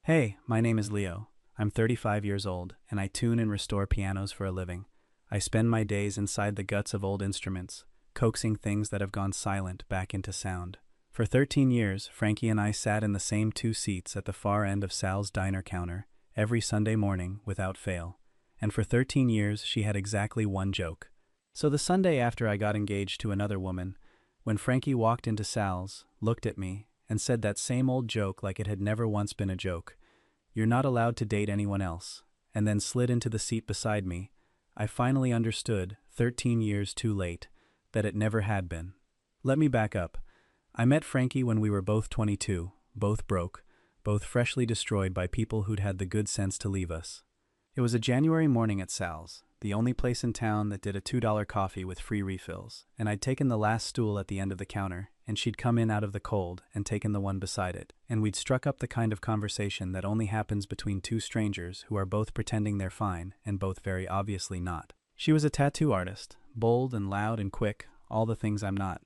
Hey, my name is Leo. I'm 35 years old, and I tune and restore pianos for a living. I spend my days inside the guts of old instruments, coaxing things that have gone silent back into sound. For 13 years, Frankie and I sat in the same two seats at the far end of Sal's diner counter, every Sunday morning without fail. And for 13 years, she had exactly one joke. So the Sunday after I got engaged to another woman, when Frankie walked into Sal's, looked at me, and said that same old joke like it had never once been a joke. "You're not allowed to date anyone else," and then slid into the seat beside me, I finally understood, 13 years too late, that it never had been. Let me back up. I met Frankie when we were both 22, both broke, both freshly destroyed by people who'd had the good sense to leave us. It was a January morning at Sal's, the only place in town that did a $2 coffee with free refills, and I'd taken the last stool at the end of the counter, and she'd come in out of the cold and taken the one beside it, and we'd struck up the kind of conversation that only happens between two strangers who are both pretending they're fine and both very obviously not. She was a tattoo artist, bold and loud and quick, all the things I'm not.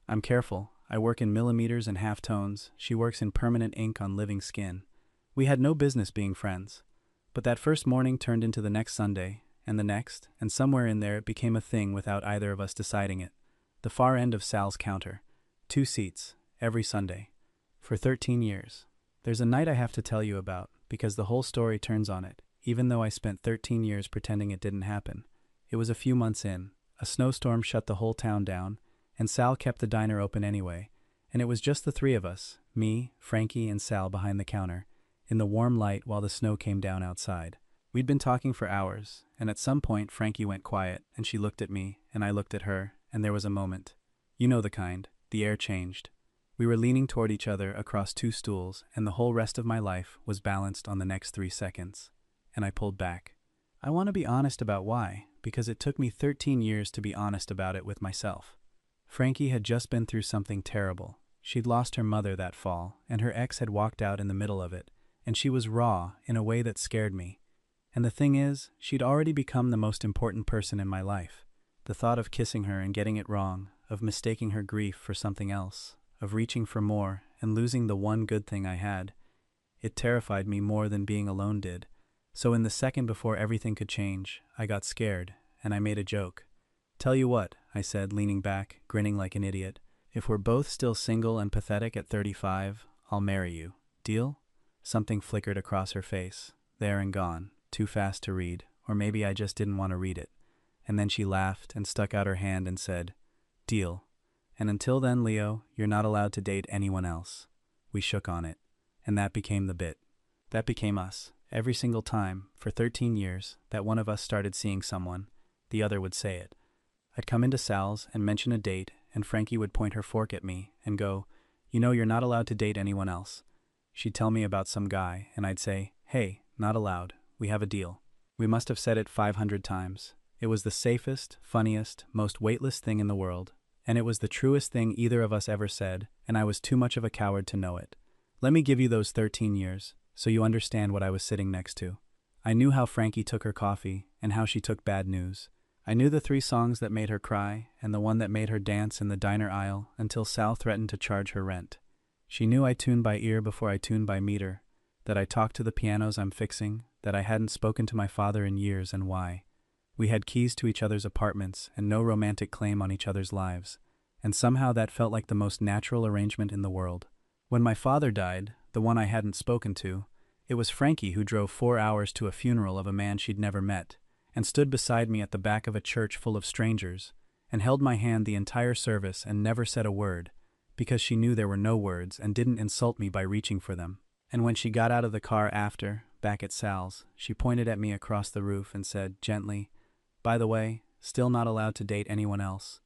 I'm careful. I work in millimeters and halftones. She works in permanent ink on living skin. We had no business being friends. But that first morning turned into the next Sunday, and the next, and somewhere in there it became a thing without either of us deciding it. The far end of Sal's counter. 2 seats, every Sunday. For 13 years. There's a night I have to tell you about, because the whole story turns on it, even though I spent 13 years pretending it didn't happen. It was a few months in. A snowstorm shut the whole town down, and Sal kept the diner open anyway, and it was just the three of us, me, Frankie, and Sal behind the counter, in the warm light while the snow came down outside. We'd been talking for hours, and at some point Frankie went quiet, and she looked at me, and I looked at her, and there was a moment. You know the kind. The air changed. We were leaning toward each other across 2 stools, and the whole rest of my life was balanced on the next 3 seconds. And I pulled back. I want to be honest about why, because it took me 13 years to be honest about it with myself. Frankie had just been through something terrible. She'd lost her mother that fall, and her ex had walked out in the middle of it, and she was raw in a way that scared me. And the thing is, she'd already become the most important person in my life. The thought of kissing her and getting it wrong, of mistaking her grief for something else, of reaching for more and losing the one good thing I had, it terrified me more than being alone did. So in the second before everything could change, I got scared, and I made a joke. "Tell you what," I said, leaning back, grinning like an idiot, "if we're both still single and pathetic at 35, I'll marry you. Deal?" Something flickered across her face, there and gone, too fast to read, or maybe I just didn't want to read it. And then she laughed and stuck out her hand and said, "Deal. And until then, Leo, you're not allowed to date anyone else." We shook on it, and that became the bit. That became us. Every single time, for 13 years, that one of us started seeing someone, the other would say it. I'd come into Sal's and mention a date, and Frankie would point her fork at me and go, "You know, you're not allowed to date anyone else." She'd tell me about some guy, and I'd say, "Hey, not allowed. We have a deal." We must have said it 500 times. It was the safest, funniest, most weightless thing in the world. And it was the truest thing either of us ever said, and I was too much of a coward to know it. Let me give you those 13 years, so you understand what I was sitting next to. I knew how Frankie took her coffee, and how she took bad news. I knew the 3 songs that made her cry, and the one that made her dance in the diner aisle until Sal threatened to charge her rent. She knew I tuned by ear before I tuned by meter, that I talked to the pianos I'm fixing, that I hadn't spoken to my father in years and why. We had keys to each other's apartments and no romantic claim on each other's lives, and somehow that felt like the most natural arrangement in the world. When my father died, the one I hadn't spoken to, it was Frankie who drove 4 hours to a funeral of a man she'd never met, and stood beside me at the back of a church full of strangers, and held my hand the entire service and never said a word, because she knew there were no words and didn't insult me by reaching for them. And when she got out of the car after, back at Sal's, she pointed at me across the roof and said, gently, "By the way, still not allowed to date anyone else."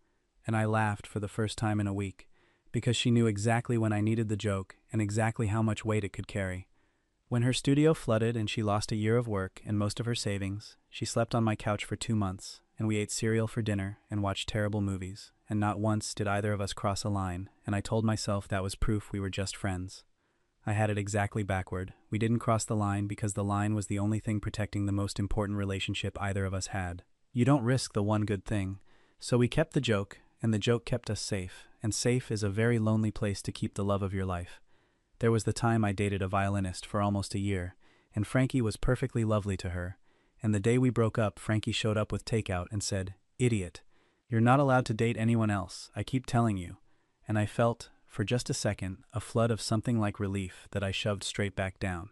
And I laughed for the first time in a week, because she knew exactly when I needed the joke and exactly how much weight it could carry. When her studio flooded and she lost a year of work and most of her savings, she slept on my couch for 2 months, and we ate cereal for dinner and watched terrible movies, and not once did either of us cross a line, and I told myself that was proof we were just friends. I had it exactly backward. We didn't cross the line because the line was the only thing protecting the most important relationship either of us had. You don't risk the one good thing. So we kept the joke, and the joke kept us safe, and safe is a very lonely place to keep the love of your life. There was the time I dated a violinist for almost a year, and Frankie was perfectly lovely to her. And the day we broke up, Frankie showed up with takeout and said, "Idiot. You're not allowed to date anyone else, I keep telling you." And I felt, for just a second, a flood of something like relief that I shoved straight back down.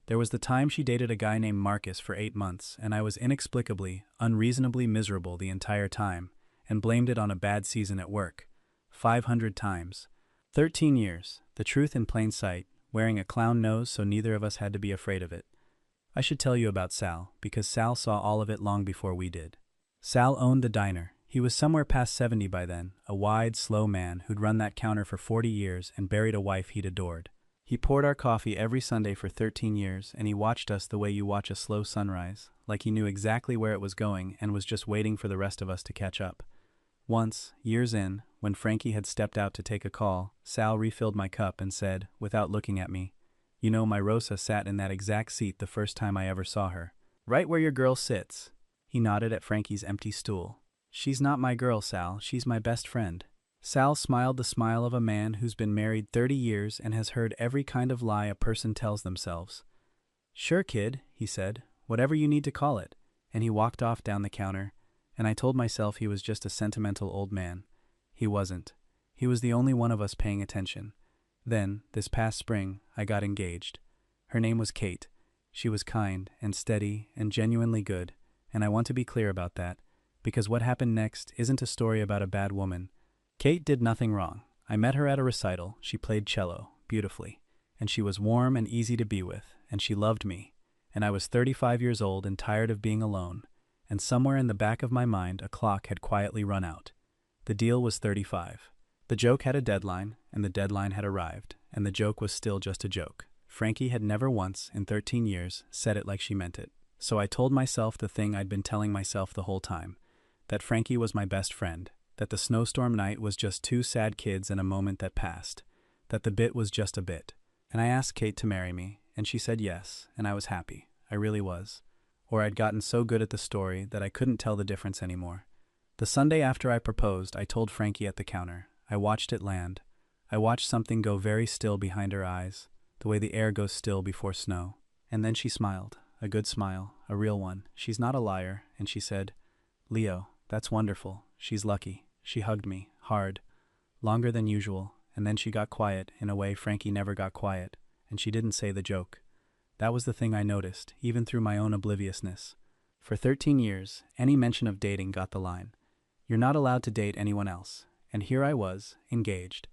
There was the time she dated a guy named Marcus for 8 months, and I was inexplicably, unreasonably miserable the entire time, and blamed it on a bad season at work. 500 times. 13 years, the truth in plain sight, wearing a clown nose so neither of us had to be afraid of it. I should tell you about Sal, because Sal saw all of it long before we did. Sal owned the diner. He was somewhere past 70 by then, a wide, slow man who'd run that counter for 40 years and buried a wife he'd adored. He poured our coffee every Sunday for 13 years, and he watched us the way you watch a slow sunrise, like he knew exactly where it was going and was just waiting for the rest of us to catch up. Once, years in, when Frankie had stepped out to take a call, Sal refilled my cup and said, without looking at me, "You know, my Rosa sat in that exact seat the first time I ever saw her. Right where your girl sits." He nodded at Frankie's empty stool. "She's not my girl, Sal, she's my best friend." Sal smiled the smile of a man who's been married 30 years and has heard every kind of lie a person tells themselves. "Sure, kid," he said, "whatever you need to call it." And he walked off down the counter, and I told myself he was just a sentimental old man. He wasn't. He was the only one of us paying attention. Then, this past spring, I got engaged. Her name was Kate. She was kind and steady and genuinely good, and I want to be clear about that, because what happened next isn't a story about a bad woman. Kate did nothing wrong. I met her at a recital. She played cello, beautifully, and she was warm and easy to be with, and she loved me, and I was 35 years old and tired of being alone, and somewhere in the back of my mind a clock had quietly run out. The deal was 35. The joke had a deadline, and the deadline had arrived, and the joke was still just a joke. Frankie had never once, in 13 years, said it like she meant it. So I told myself the thing I'd been telling myself the whole time, that Frankie was my best friend, that the snowstorm night was just two sad kids and a moment that passed, that the bit was just a bit. And I asked Kate to marry me, and she said yes, and I was happy. I really was. Or I'd gotten so good at the story that I couldn't tell the difference anymore. The Sunday after I proposed, I told Frankie at the counter. I watched it land. I watched something go very still behind her eyes, the way the air goes still before snow. And then she smiled, a good smile, a real one. She's not a liar, and she said, "Leo, that's wonderful. She's lucky." She hugged me, hard, longer than usual, and then she got quiet in a way Frankie never got quiet, and she didn't say the joke. That was the thing I noticed, even through my own obliviousness. For 13 years, any mention of dating got the line. You're not allowed to date anyone else. And here I was, engaged.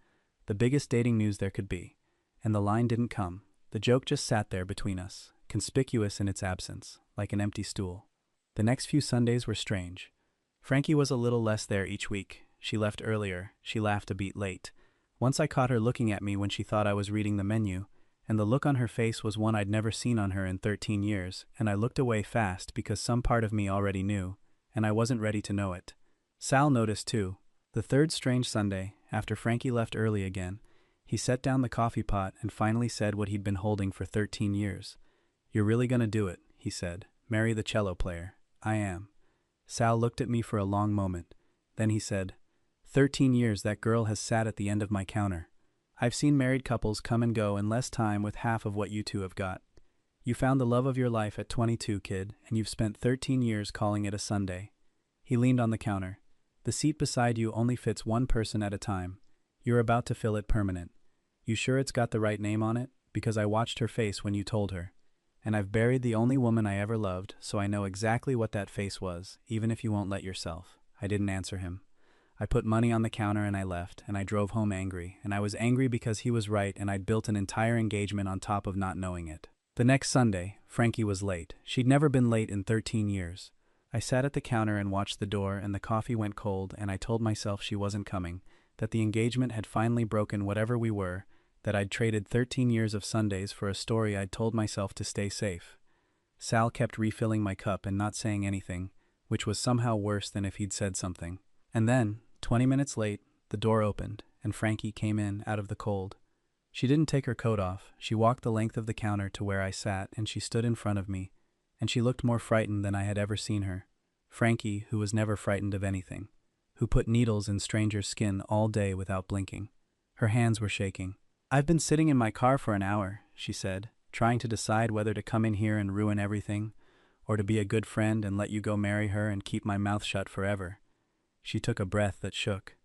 The biggest dating news there could be. And the line didn't come. The joke just sat there between us, conspicuous in its absence, like an empty stool. The next few Sundays were strange. Frankie was a little less there each week. She left earlier. She laughed a beat late. Once I caught her looking at me when she thought I was reading the menu, and the look on her face was one I'd never seen on her in 13 years, and I looked away fast because some part of me already knew, and I wasn't ready to know it. Sal noticed too. The third strange Sunday, after Frankie left early again, he set down the coffee pot and finally said what he'd been holding for 13 years. "You're really gonna do it," he said. "Marry the cello player." "I am." Sal looked at me for a long moment. Then he said, 13 years that girl has sat at the end of my counter. I've seen married couples come and go in less time with half of what you two have got. You found the love of your life at 22, kid, and you've spent 13 years calling it a Sunday." He leaned on the counter. "The seat beside you only fits one person at a time. You're about to fill it permanent. You sure it's got the right name on it? Because I watched her face when you told her. And I've buried the only woman I ever loved, so I know exactly what that face was, even if you won't let yourself." I didn't answer him. I put money on the counter and I left, and I drove home angry, and I was angry because he was right and I'd built an entire engagement on top of not knowing it. The next Sunday, Frankie was late. She'd never been late in 13 years. I sat at the counter and watched the door, and the coffee went cold, and I told myself she wasn't coming, that the engagement had finally broken whatever we were, that I'd traded 13 years of Sundays for a story I'd told myself to stay safe. Sal kept refilling my cup and not saying anything, which was somehow worse than if he'd said something. And then, 20 minutes late, the door opened, and Frankie came in out of the cold. She didn't take her coat off. She walked the length of the counter to where I sat, and she stood in front of me, and she looked more frightened than I had ever seen her. Frankie, who was never frightened of anything, who put needles in strangers' skin all day without blinking. Her hands were shaking. "I've been sitting in my car for an hour," she said, "trying to decide whether to come in here and ruin everything, or to be a good friend and let you go marry her and keep my mouth shut forever." She took a breath that shook.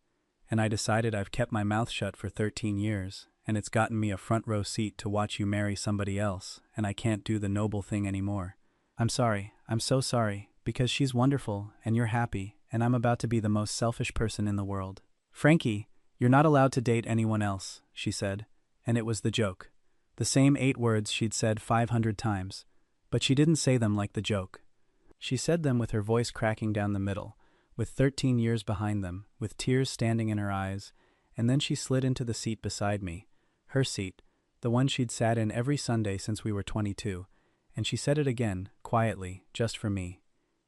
"And I decided I've kept my mouth shut for 13 years, and it's gotten me a front row seat to watch you marry somebody else, and I can't do the noble thing anymore. I'm sorry, I'm so sorry, because she's wonderful, and you're happy, and I'm about to be the most selfish person in the world." "Frankie, you're not allowed to date anyone else," she said, and it was the joke. The same 8 words she'd said 500 times, but she didn't say them like the joke. She said them with her voice cracking down the middle, with 13 years behind them, with tears standing in her eyes, and then she slid into the seat beside me, her seat, the one she'd sat in every Sunday since we were 22, and she said it again, quietly, just for me.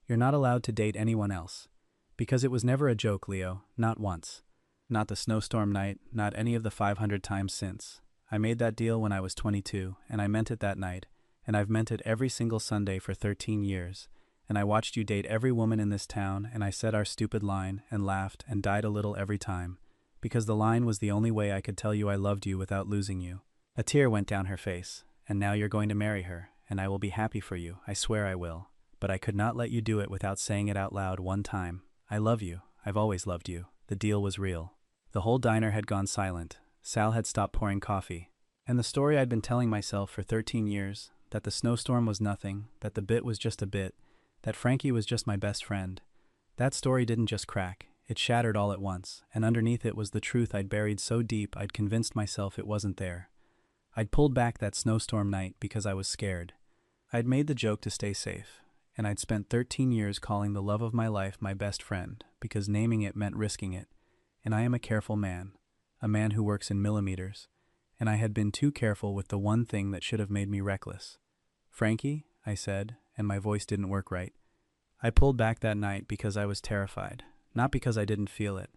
"You're not allowed to date anyone else." Because it was never a joke, Leo, not once. Not the snowstorm night, not any of the 500 times since. I made that deal when I was 22, and I meant it that night, and I've meant it every single Sunday for 13 years, and I watched you date every woman in this town, and I said our stupid line, and laughed, and died a little every time, because the line was the only way I could tell you I loved you without losing you. A tear went down her face, and now you're going to marry her, and I will be happy for you, I swear I will, but I could not let you do it without saying it out loud one time. I love you, I've always loved you, the deal was real. The whole diner had gone silent. Sal had stopped pouring coffee. And the story I'd been telling myself for 13 years, that the snowstorm was nothing, that the bit was just a bit, that Frankie was just my best friend. That story didn't just crack, it shattered all at once, and underneath it was the truth I'd buried so deep I'd convinced myself it wasn't there. I'd pulled back that snowstorm night because I was scared. I'd made the joke to stay safe, and I'd spent 13 years calling the love of my life my best friend, because naming it meant risking it. And I am a careful man, a man who works in millimeters, and I had been too careful with the one thing that should have made me reckless. "Frankie," I said, and my voice didn't work right. I pulled back that night because I was terrified, not because I didn't feel it,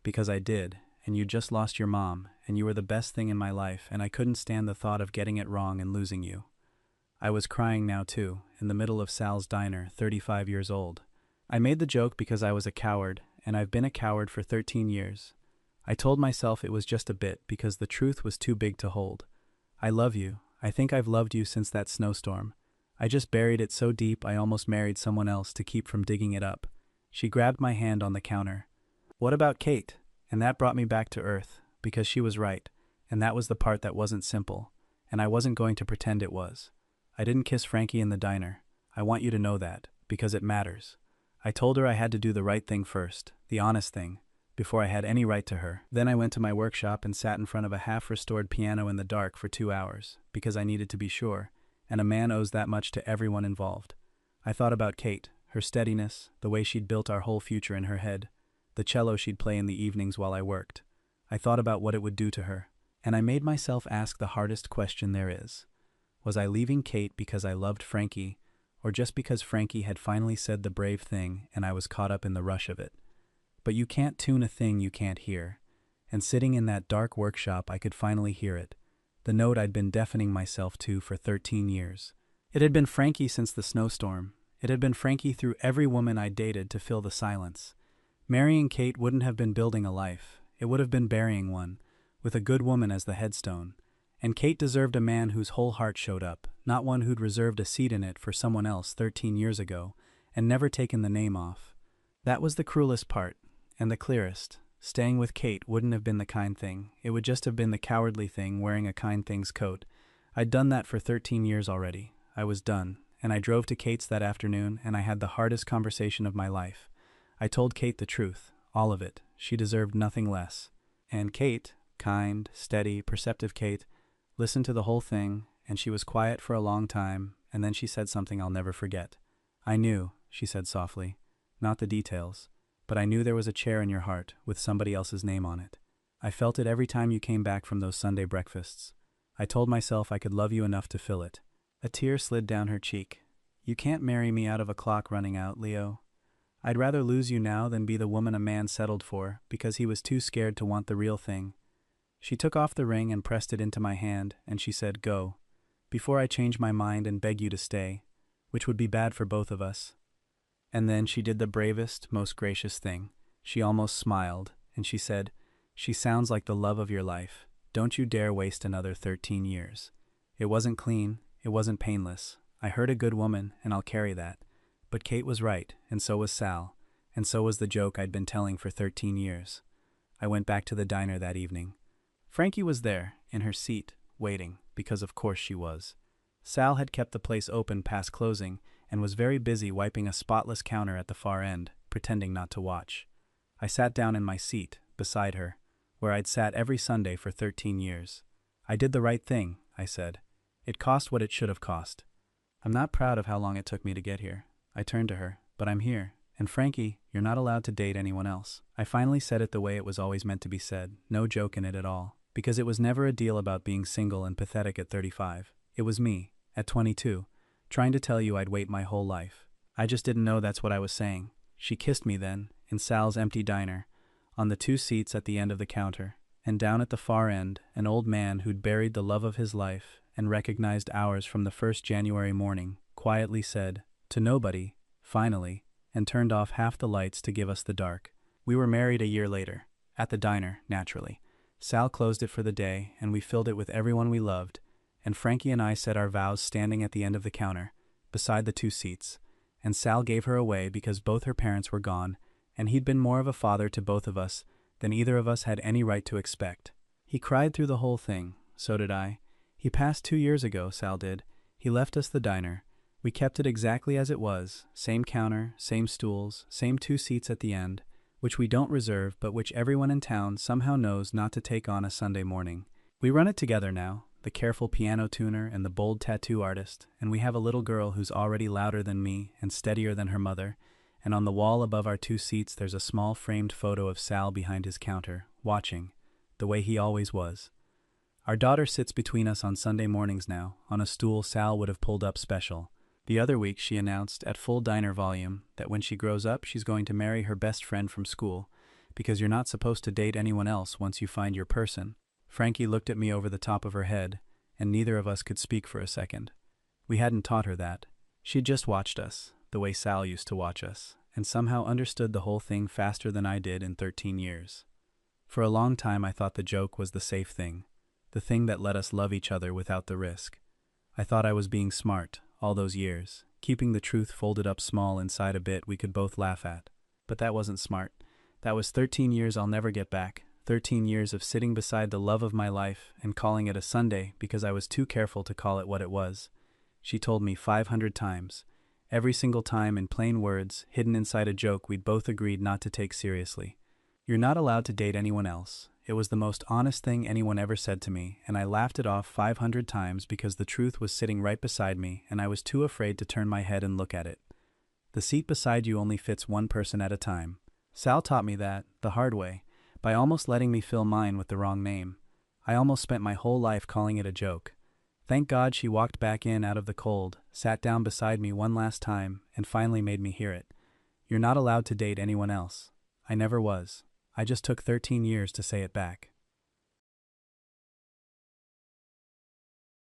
because I did, and you just lost your mom, and you were the best thing in my life, and I couldn't stand the thought of getting it wrong and losing you. I was crying now too, in the middle of Sal's diner, 35 years old. I made the joke because I was a coward, and I've been a coward for 13 years. I told myself it was just a bit because the truth was too big to hold. I love you. I think I've loved you since that snowstorm. I just buried it so deep I almost married someone else to keep from digging it up. She grabbed my hand on the counter. "What about Kate?" And that brought me back to earth, because she was right, and that was the part that wasn't simple, and I wasn't going to pretend it was. I didn't kiss Frankie in the diner. I want you to know that, because it matters. I told her I had to do the right thing first, the honest thing, before I had any right to her. Then I went to my workshop and sat in front of a half-restored piano in the dark for 2 hours, because I needed to be sure, and a man owes that much to everyone involved. I thought about Kate, her steadiness, the way she'd built our whole future in her head, the cello she'd play in the evenings while I worked. I thought about what it would do to her, and I made myself ask the hardest question there is. Was I leaving Kate because I loved Frankie, or just because Frankie had finally said the brave thing and I was caught up in the rush of it? But you can't tune a thing you can't hear, and sitting in that dark workshop I could finally hear it, the note I'd been deafening myself to for 13 years. It had been Frankie since the snowstorm. It had been Frankie through every woman I dated to fill the silence. Marrying Kate wouldn't have been building a life, it would have been burying one, with a good woman as the headstone. And Kate deserved a man whose whole heart showed up, not one who'd reserved a seat in it for someone else 13 years ago, and never taken the name off. That was the cruelest part, and the clearest. Staying with Kate wouldn't have been the kind thing, it would just have been the cowardly thing wearing a kind thing's coat. I'd done that for 13 years already. I was done, and I drove to Kate's that afternoon, and I had the hardest conversation of my life. I told Kate the truth, all of it. She deserved nothing less. And Kate, kind, steady, perceptive Kate, listened to the whole thing, and she was quiet for a long time, and then she said something I'll never forget. "I knew," she said softly, "not the details, but I knew there was a chair in your heart with somebody else's name on it. I felt it every time you came back from those Sunday breakfasts. I told myself I could love you enough to fill it." A tear slid down her cheek. "You can't marry me out of a clock running out, Leo. I'd rather lose you now than be the woman a man settled for because he was too scared to want the real thing." She took off the ring and pressed it into my hand, and she said, "Go, before I change my mind and beg you to stay, which would be bad for both of us." And then she did the bravest, most gracious thing. She almost smiled, and she said, "She sounds like the love of your life. Don't you dare waste another 13 years. It wasn't clean, it wasn't painless. I hurt a good woman, and I'll carry that. But Kate was right, and so was Sal, and so was the joke I'd been telling for 13 years. I went back to the diner that evening. Frankie was there, in her seat, waiting, because of course she was. Sal had kept the place open past closing and was very busy wiping a spotless counter at the far end, pretending not to watch. I sat down in my seat, beside her, where I'd sat every Sunday for 13 years. I did the right thing, I said. It cost what it should have cost. I'm not proud of how long it took me to get here. I turned to her, but I'm here. And Frankie, you're not allowed to date anyone else. I finally said it the way it was always meant to be said, no joke in it at all. Because it was never a deal about being single and pathetic at 35. It was me, at 22, trying to tell you I'd wait my whole life. I just didn't know that's what I was saying. She kissed me then, in Sal's empty diner, on the 2 seats at the end of the counter, and down at the far end, an old man who'd buried the love of his life and recognized ours from the first January morning, quietly said, to nobody, finally, and turned off half the lights to give us the dark. We were married a year later, at the diner, naturally. Sal closed it for the day, and we filled it with everyone we loved, and Frankie and I said our vows standing at the end of the counter, beside the 2 seats, and Sal gave her away because both her parents were gone, and he'd been more of a father to both of us than either of us had any right to expect. He cried through the whole thing, so did I. He passed 2 years ago, Sal did. He left us the diner. We kept it exactly as it was, same counter, same stools, same 2 seats at the end, which we don't reserve but which everyone in town somehow knows not to take on a Sunday morning. We run it together now, the careful piano tuner and the bold tattoo artist, and we have a little girl who's already louder than me and steadier than her mother, and on the wall above our 2 seats there's a small framed photo of Sal behind his counter, watching, the way he always was. Our daughter sits between us on Sunday mornings now, on a stool Sal would have pulled up special. The other week she announced, at full diner volume, that when she grows up she's going to marry her best friend from school, because you're not supposed to date anyone else once you find your person. Frankie looked at me over the top of her head, and neither of us could speak for a second. We hadn't taught her that. She'd just watched us, the way Sal used to watch us, and somehow understood the whole thing faster than I did in 13 years. For a long time I thought the joke was the safe thing, the thing that let us love each other without the risk. I thought I was being smart, all those years, keeping the truth folded up small inside a bit we could both laugh at. But that wasn't smart. That was 13 years I'll never get back. 13 years of sitting beside the love of my life and calling it a Sunday because I was too careful to call it what it was. She told me 500 times, every single time in plain words, hidden inside a joke we'd both agreed not to take seriously. You're not allowed to date anyone else. It was the most honest thing anyone ever said to me, and I laughed it off 500 times because the truth was sitting right beside me and I was too afraid to turn my head and look at it. The seat beside you only fits one person at a time. Sal taught me that, the hard way, by almost letting me fill mine with the wrong name. I almost spent my whole life calling it a joke. Thank God she walked back in out of the cold, sat down beside me one last time, and finally made me hear it. You're not allowed to date anyone else. I never was. I just took 13 years to say it back.